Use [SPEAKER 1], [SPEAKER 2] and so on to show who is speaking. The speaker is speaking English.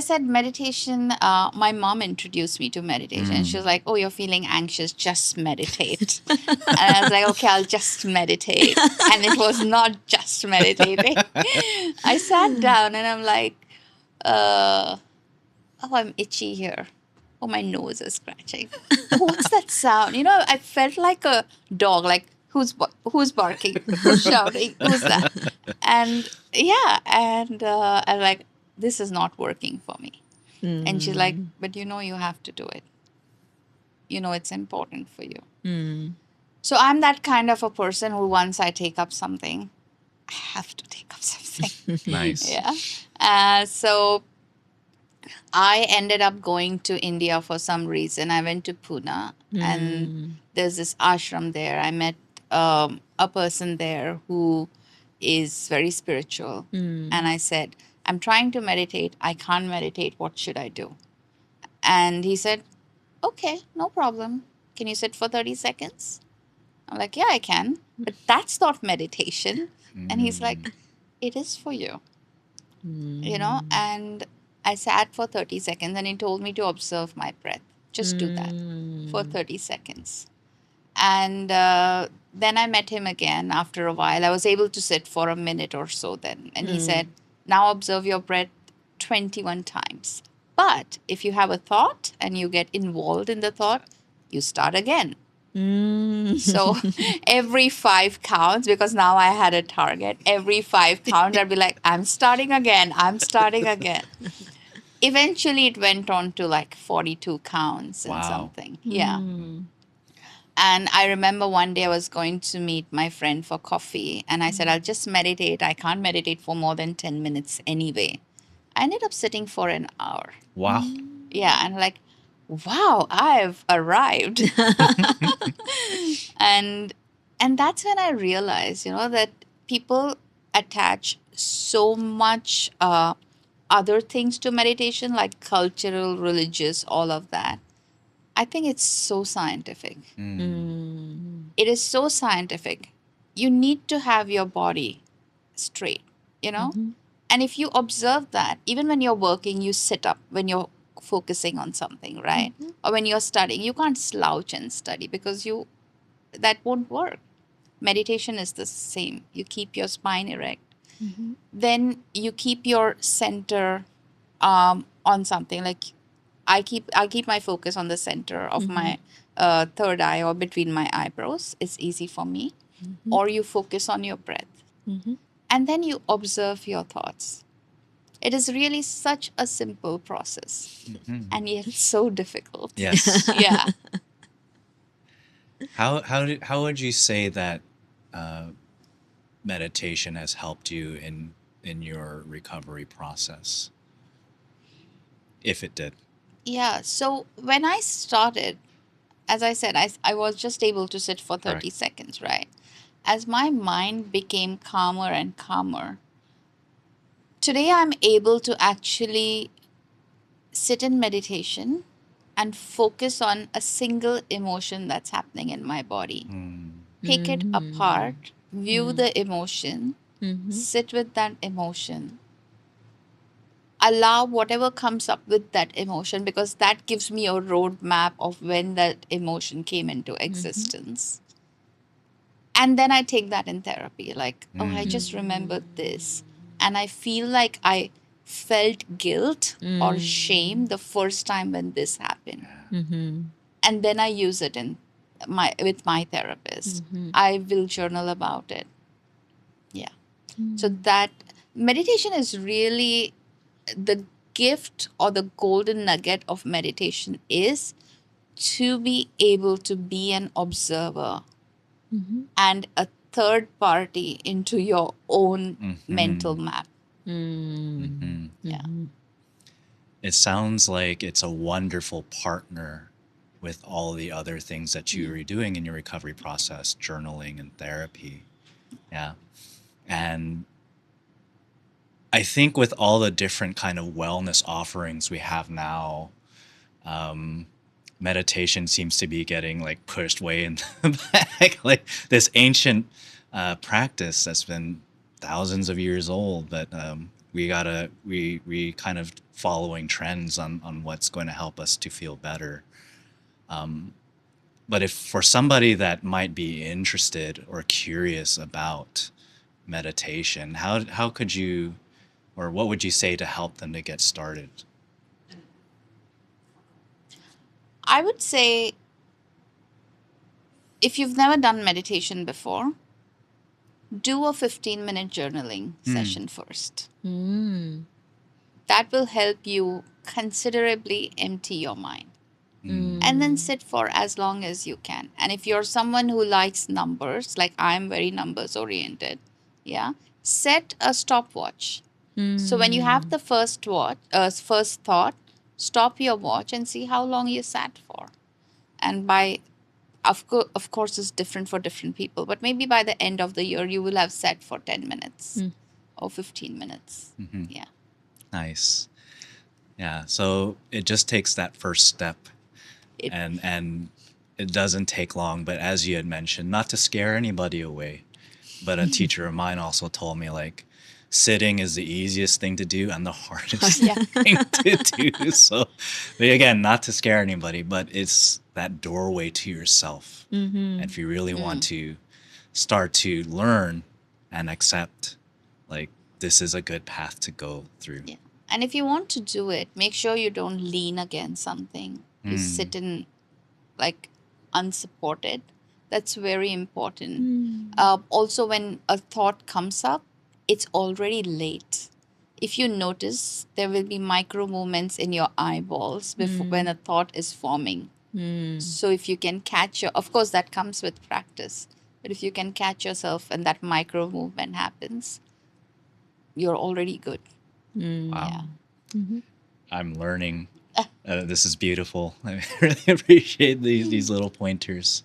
[SPEAKER 1] said, meditation, my mom introduced me to meditation. She was like, oh, you're feeling anxious, just meditate. And I was like, okay, I'll just meditate. And it was not just meditating. I sat down and I'm like, oh, I'm itchy here. Oh, my nose is scratching. Oh, what's that sound? I felt like a dog, like, who's barking? Who's shouting? Who's that? And I'm like, this is not working for me. And she's like, but you have to do it. It's important for you. So I'm that kind of a person who once I take up something, I have to take up something.
[SPEAKER 2] Nice.
[SPEAKER 1] Yeah. So I ended up going to India for some reason. I went to Pune and there's this ashram there. I met a person there who is very spiritual. And I said, I'm trying to meditate. I can't meditate. What should I do? And he said, okay, no problem. Can you sit for 30 seconds? I'm like, yeah, I can. But that's not meditation. And he's like, it is for you. And I sat for 30 seconds and he told me to observe my breath. Just do that for 30 seconds. And then I met him again after a while. I was able to sit for a minute or so then. And he said, now observe your breath 21 times. But if you have a thought and you get involved in the thought, you start again. So every 5 counts, because now I had a target, every 5 counts, I'd be like, I'm starting again. Eventually, it went on to like 42 counts and something. Yeah. And I remember one day I was going to meet my friend for coffee. And I said, I'll just meditate. I can't meditate for more than 10 minutes anyway. I ended up sitting for an hour.
[SPEAKER 2] Wow.
[SPEAKER 1] Yeah. And like, wow, I've arrived. And that's when I realized, that people attach so much other things to meditation, like cultural, religious, all of that. I think it's so scientific. It is so scientific. You need to have your body straight, And if you observe that, even when you're working, you sit up when you're focusing on something, right? Or when you're studying, you can't slouch and study because that won't work. Meditation is the same. You keep your spine erect. Then you keep your center on something. Like I keep my focus on the center of my third eye or between my eyebrows. It's easy for me. Or you focus on your breath. And then you observe your thoughts. It is really such a simple process. And yet so difficult.
[SPEAKER 2] Yes.
[SPEAKER 1] Yeah.
[SPEAKER 2] How would you say that meditation has helped you in your recovery process, if it did?
[SPEAKER 1] Yeah. So when I started, as I said, I was just able to sit for 30
[SPEAKER 2] Correct.
[SPEAKER 1] seconds, right? As my mind became calmer and calmer, today I'm able to actually sit in meditation and focus on a single emotion that's happening in my body. Pick it apart, view the emotion, sit with that emotion. Allow whatever comes up with that emotion, because that gives me a roadmap of when that emotion came into existence. And then I take that in therapy, like, oh, I just remembered this. And I feel like I felt guilt or shame the first time when this happened. And then I use it with my therapist. I will journal about it. Yeah. So that meditation is really the gift, or the golden nugget of meditation is to be able to be an observer and a third party into your own mental map. Yeah.
[SPEAKER 2] It sounds like it's a wonderful partner with all the other things that you were doing in your recovery process, journaling and therapy. Yeah. And I think with all the different kind of wellness offerings we have now, meditation seems to be getting like pushed way in the back, like this ancient practice that's been thousands of years old, but we kind of following trends on what's going to help us to feel better. But if for somebody that might be interested or curious about meditation, how could you, or what would you say to help them to get started?
[SPEAKER 1] I would say if you've never done meditation before, do a 15-minute journaling session first. That will help you considerably empty your mind. And then sit for as long as you can. And if you're someone who likes numbers, like I'm very numbers oriented, yeah, set a stopwatch. So when you have the first thought, stop your watch and see how long you sat for. And of course, it's different for different people, but maybe by the end of the year, you will have sat for 10 minutes or 15 minutes. Yeah.
[SPEAKER 2] Nice. Yeah. So it just takes that first step,
[SPEAKER 1] It-
[SPEAKER 2] and it doesn't take long. But as you had mentioned, not to scare anybody away, but a teacher of mine also told me, like, sitting is the easiest thing to do and the hardest
[SPEAKER 1] Yeah.
[SPEAKER 2] thing to do. So, but again, not to scare anybody, but it's that doorway to yourself. And if you really want to start to learn and accept, like, this is a good path to go through.
[SPEAKER 1] Yeah. And if you want to do it, make sure you don't lean against something. You sit in like unsupported. That's very important. Also, when a thought comes up, it's already late. If you notice, there will be micro movements in your eyeballs before when a thought is forming. So if you can catch of course that comes with practice, but if you can catch yourself and that micro movement happens, you're already good.
[SPEAKER 2] Wow.
[SPEAKER 1] Yeah.
[SPEAKER 2] I'm learning. This is beautiful. I really appreciate these little pointers.